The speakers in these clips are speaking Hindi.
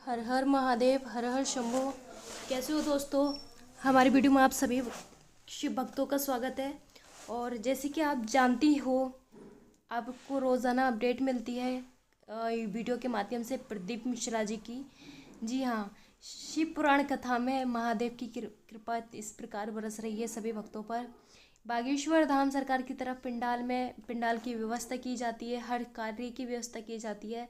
हर हर महादेव, हर हर शंभो। कैसे हो दोस्तों? हमारी वीडियो में आप सभी शिव भक्तों का स्वागत है। और जैसे कि आप जानती हो, आपको रोज़ाना अपडेट मिलती है वीडियो के माध्यम से प्रदीप मिश्रा जी की। जी हाँ, शिव पुराण कथा में महादेव की कृपा इस प्रकार बरस रही है सभी भक्तों पर। बागेश्वर धाम सरकार की तरफ पिंडाल की व्यवस्था की जाती है, हर कार्य की व्यवस्था की जाती है।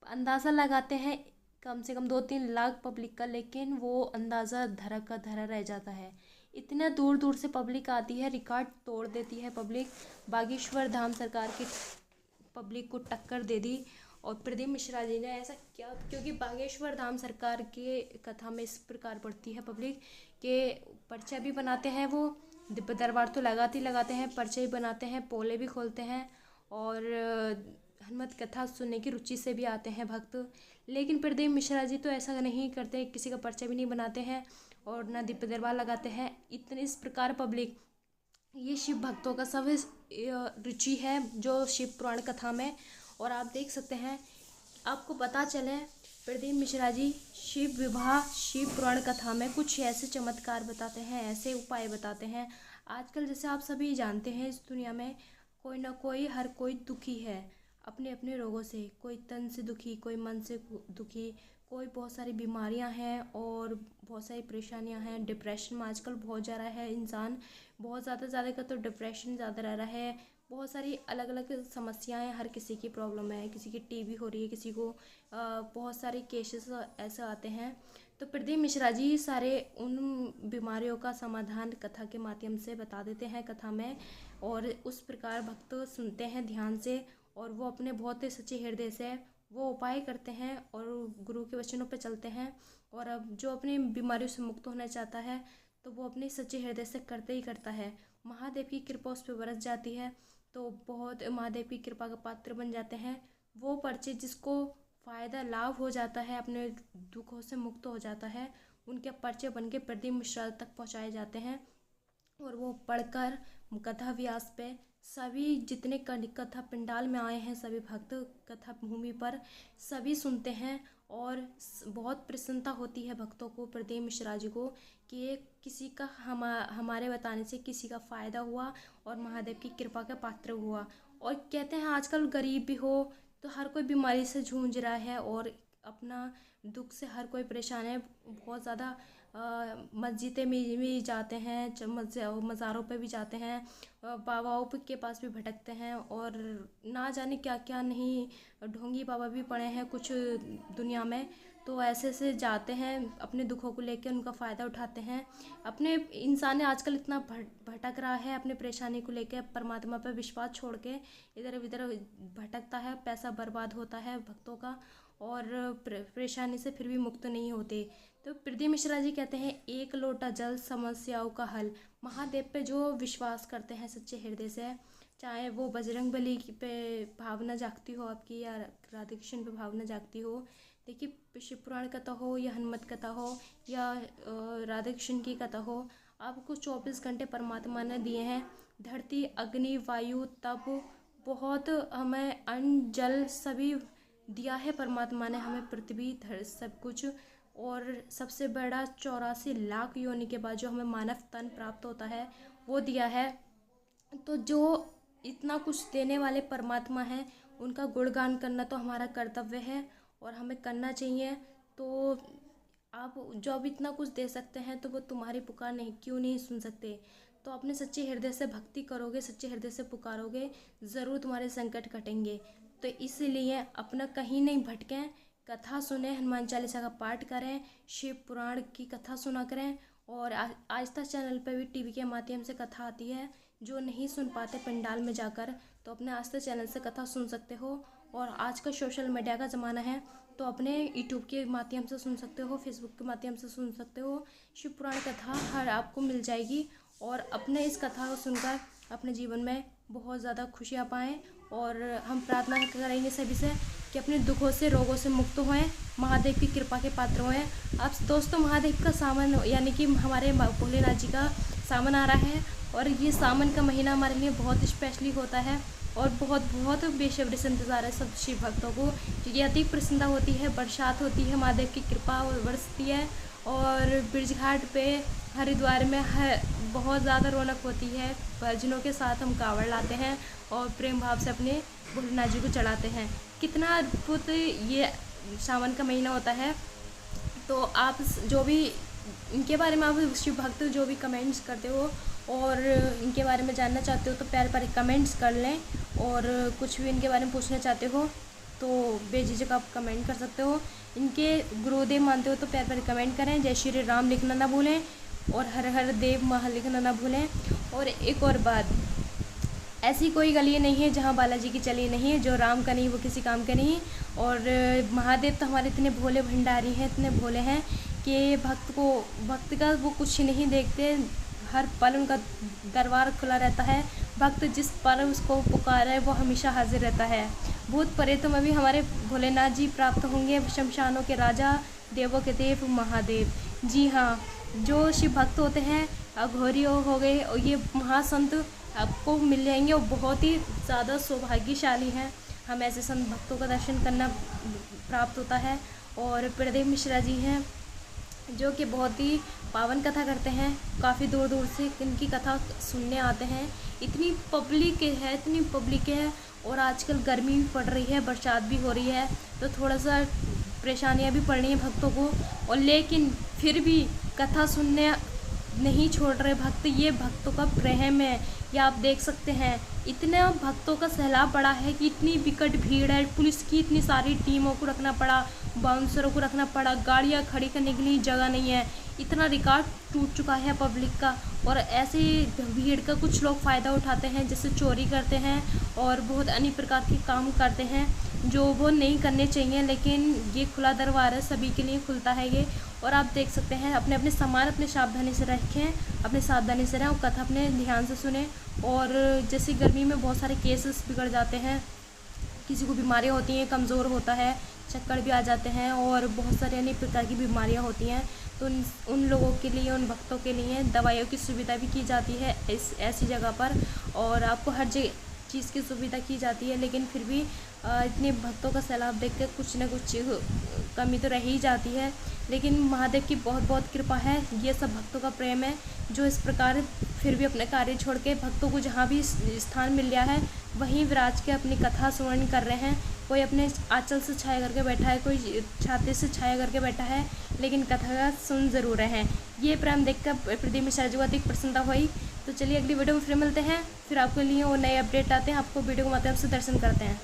अंदाज़ा लगाते हैं कम से कम 2-3 लाख पब्लिक का, लेकिन वो अंदाज़ा धरा का धरा रह जाता है। इतना दूर दूर से पब्लिक आती है, रिकॉर्ड तोड़ देती है पब्लिक। बागेश्वर धाम सरकार की पब्लिक को टक्कर दे दी। और प्रदीप मिश्रा जी ने ऐसा क्या, क्योंकि बागेश्वर धाम सरकार के कथा में इस प्रकार पड़ती है पब्लिक के पर्चा भी बनाते हैं। वो दिव्य दरबार तो लगाते हैं, पर्चे भी बनाते हैं, पोले भी खोलते हैं और हनुमत कथा सुनने की रुचि से भी आते हैं भक्त। लेकिन प्रदीप मिश्रा जी तो ऐसा नहीं करते, किसी का पर्चा भी नहीं बनाते हैं और ना दिव्य दरबार लगाते हैं। इतने इस प्रकार पब्लिक, ये शिव भक्तों का सब रुचि है जो शिव पुराण कथा में। और आप देख सकते हैं, आपको पता चले प्रदीप मिश्रा जी शिव विवाह शिव पुराण कथा में कुछ ऐसे चमत्कार बताते हैं, ऐसे उपाय बताते हैं। आजकल जैसे आप सभी जानते हैं, इस दुनिया में कोई ना कोई, हर कोई दुखी है अपने अपने रोगों से। कोई तन से दुखी, कोई मन से दुखी, कोई बहुत सारी बीमारियां हैं और बहुत सारी परेशानियां हैं। डिप्रेशन में आजकल बहुत ज़्यादा है इंसान, बहुत ज़्यादा का तो डिप्रेशन ज़्यादा रह रहा है। बहुत सारी अलग अलग समस्याएं, हर किसी की प्रॉब्लम है, किसी की टीबी हो रही है, किसी को बहुत सारे केसेस ऐसे आते हैं। तो प्रदीप मिश्रा जी सारे उन बीमारियों का समाधान कथा के माध्यम से बता देते हैं कथा में। और उस प्रकार भक्त सुनते हैं ध्यान से और वो अपने बहुत ही सच्चे हृदय से वो उपाय करते हैं और गुरु के वचनों पर चलते हैं। और अब जो अपनी बीमारियों से मुक्त होना चाहता है तो वो अपने सच्चे हृदय से करते ही करता है। महादेव की कृपा उस पर बरस जाती है तो बहुत महादेव की कृपा का पात्र बन जाते हैं। वो पर्चे जिसको फ़ायदा लाभ हो जाता है, अपने दुखों से मुक्त हो जाता है, उनके पर्चे बन के प्रदीप मिश्रा तक पहुँचाए जाते हैं। और वो पढ़कर कथा व्यास पे सभी जितने कथा पंडाल में आए हैं, सभी भक्त कथा भूमि पर सभी सुनते हैं। और बहुत प्रसन्नता होती है भक्तों को, प्रदीप मिश्रा जी को, कि किसी का हमारे बताने से किसी का फ़ायदा हुआ और महादेव की कृपा का पात्र हुआ। और कहते हैं आजकल गरीब भी हो तो हर कोई बीमारी से जूझ रहा है और अपना दुख से हर कोई परेशान है। बहुत ज़्यादा मस्जिदें में भी जाते हैं, मज़ारों पे भी जाते हैं, बाबाओं के पास भी भटकते हैं और ना जाने क्या क्या नहीं, ढोंगी बाबा भी पड़े हैं कुछ दुनिया में। तो ऐसे से जाते हैं अपने दुखों को लेकर, उनका फ़ायदा उठाते हैं। अपने इंसान आजकल इतना भटक रहा है अपने परेशानी को लेकर, परमात्मा पर विश्वास छोड़ के इधर उधर भटकता है, पैसा बर्बाद होता है भक्तों का और परेशानी से फिर भी मुक्त नहीं होते। तो प्रदीप मिश्रा जी कहते हैं, एक लोटा जल समस्याओं का हल। महादेव पे जो विश्वास करते हैं सच्चे हृदय से, चाहे वो बजरंग बली पे भावना जागती हो आपकी या राधा कृष्ण पे भावना जागती हो। देखिए, शिव पुराण कथा हो या हनुमत कथा हो या राधा कृष्ण की कथा हो, आपको 24 घंटे परमात्मा ने दिए हैं। धरती, अग्नि, वायु, तप, बहुत हमें अन्न जल सभी दिया है परमात्मा ने हमें, पृथ्वी धर सब कुछ। और सबसे बड़ा 84 लाख योनि के बाद जो हमें मानव तन प्राप्त होता है वो दिया है। तो जो इतना कुछ देने वाले परमात्मा हैं, उनका गुणगान करना तो हमारा कर्तव्य है और हमें करना चाहिए। तो आप जो अब इतना कुछ दे सकते हैं तो वो तुम्हारी पुकार नहीं क्यों नहीं सुन सकते? तो अपने सच्चे हृदय से भक्ति करोगे, सच्चे हृदय से पुकारोगे, ज़रूर तुम्हारे संकट कटेंगे। तो इसलिए अपना कहीं नहीं भटकें, कथा सुने, हनुमान चालीसा का पाठ करें, शिव पुराण की कथा सुना करें। और आज तक चैनल पर भी टीवी के माध्यम से कथा आती है, जो नहीं सुन पाते पंडाल में जाकर तो अपने आस्था चैनल से कथा सुन सकते हो। और आज का सोशल मीडिया का ज़माना है तो अपने यूट्यूब के माध्यम से सुन सकते हो, फेसबुक के माध्यम से सुन सकते हो। शिव पुराण कथा हर आपको मिल जाएगी और अपने इस कथा को सुनकर अपने जीवन में बहुत ज़्यादा खुशियाँ पाएँ। और हम प्रार्थना करेंगे सभी से कि अपने दुखों से, रोगों से मुक्त होएं, महादेव की कृपा के पात्र होएं। अब दोस्तों, महादेव का सावन यानी कि हमारे भोलेनाथ जी का सावन आ रहा है और ये सावन का महीना हमारे लिए बहुत स्पेशली होता है। और बहुत बहुत बेसब्री से इंतज़ार है सब शिव भक्तों को, क्योंकि अति प्रसन्नता होती है, बरसात होती है, महादेव की कृपा बरसती है। और ब्रिज घाट पे हरिद्वार में बहुत ज़्यादा रौनक होती है। भजनों के साथ हम कांवड़ लाते हैं और प्रेम भाव से अपने भोलेनाथ जी को चढ़ाते हैं। कितना अद्भुत ये सावन का महीना होता है। तो आप जो भी इनके बारे में, आप शिव भक्त जो भी कमेंट्स करते हो और इनके बारे में जानना चाहते हो तो प्यारे प्यारे कमेंट्स कर लें। और कुछ भी इनके बारे में पूछना चाहते हो तो बेझिझक आप कमेंट कर सकते हो। इनके गुरुदेव मानते हो तो प्यारे प्यारे कमेंट करें। जय श्री राम लिखना ना भूलें और हर हर देव महा लिखना ना भूलें। और एक और बात, ऐसी कोई गली नहीं है जहाँ बालाजी की चली नहीं है, जो राम का नहीं वो किसी काम का नहीं। और महादेव तो हमारे इतने भोले भंडारी हैं, इतने भोले हैं कि भक्त का वो कुछ नहीं देखते। हर पल उनका दरबार खुला रहता है। भक्त जिस पल उसको पुकारा है वो हमेशा हाजिर रहता है। भूत प्रेतों में भी हमारे भोलेनाथ जी प्राप्त होंगे, शमशानों के राजा, देवों के देव महादेव। जी हाँ, जो शिव भक्त होते हैं, अघोरी हो गए, और ये महासंत आपको मिल जाएंगे और बहुत ही ज़्यादा सौभाग्यशाली हैं। हम ऐसे संत भक्तों का दर्शन करना प्राप्त होता है। और प्रदीप मिश्रा जी हैं जो कि बहुत ही पावन कथा करते हैं। काफ़ी दूर दूर से इनकी कथा सुनने आते हैं। इतनी पब्लिक है। और आजकल गर्मी भी पड़ रही है, बरसात भी हो रही है, तो थोड़ा सा परेशानियां भी पड़ रही हैं भक्तों को। और लेकिन फिर भी कथा सुनने नहीं छोड़ रहे भक्त। ये भक्तों का प्रेम है। ये आप देख सकते हैं, इतना भक्तों का सैलाब पड़ा है कि इतनी विकट भीड़ है। पुलिस की इतनी सारी टीमों को रखना पड़ा, बाउंसरों को रखना पड़ा, गाड़ियां खड़ी करने के लिए जगह नहीं है। इतना रिकॉर्ड टूट चुका है पब्लिक का। और ऐसी भीड़ का कुछ लोग फ़ायदा उठाते हैं, जैसे चोरी करते हैं और बहुत अन्य प्रकार के काम करते हैं जो वो नहीं करने चाहिए। लेकिन ये खुला दरबार है, सभी के लिए खुलता है ये। और आप देख सकते हैं, अपने अपने सामान अपने सावधानी से रखें, अपने सावधानी से रहें और कथा अपने ध्यान से सुने। और जैसे गर्मी में बहुत सारे केसेस बिगड़ जाते हैं, किसी को बीमारियाँ होती हैं, कमज़ोर होता है, चक्कर भी आ जाते हैं और बहुत सारे अन्य प्रकार की बीमारियाँ होती हैं। तो उन लोगों के लिए, उन भक्तों के लिए दवाइयों की सुविधा भी की जाती है ऐसी जगह पर। और आपको हर चीज़ की सुविधा की जाती है। लेकिन फिर भी इतने भक्तों का सैलाब देख कर कुछ न कुछ कमी तो रह ही जाती है। लेकिन महादेव की बहुत बहुत कृपा है। ये सब भक्तों का प्रेम है जो इस प्रकार फिर भी अपने कार्य छोड़ के भक्तों को जहाँ भी स्थान मिल गया है वहीं विराज के अपनी कथा सुवर्ण कर रहे हैं। कोई अपने आंचल से छाया करके बैठा है, कोई छाते से छाया करके बैठा है, लेकिन कथा का सुन ज़रूर रहे हैं। ये प्रेम देखकर प्रदीप मिश्रा जी को अधिक प्रसन्नता हुई। तो चलिए अगली वीडियो में फिर मिलते हैं, फिर आपके लिए वो नए अपडेट आते हैं, आपको वीडियो के माध्यम से दर्शन करते हैं।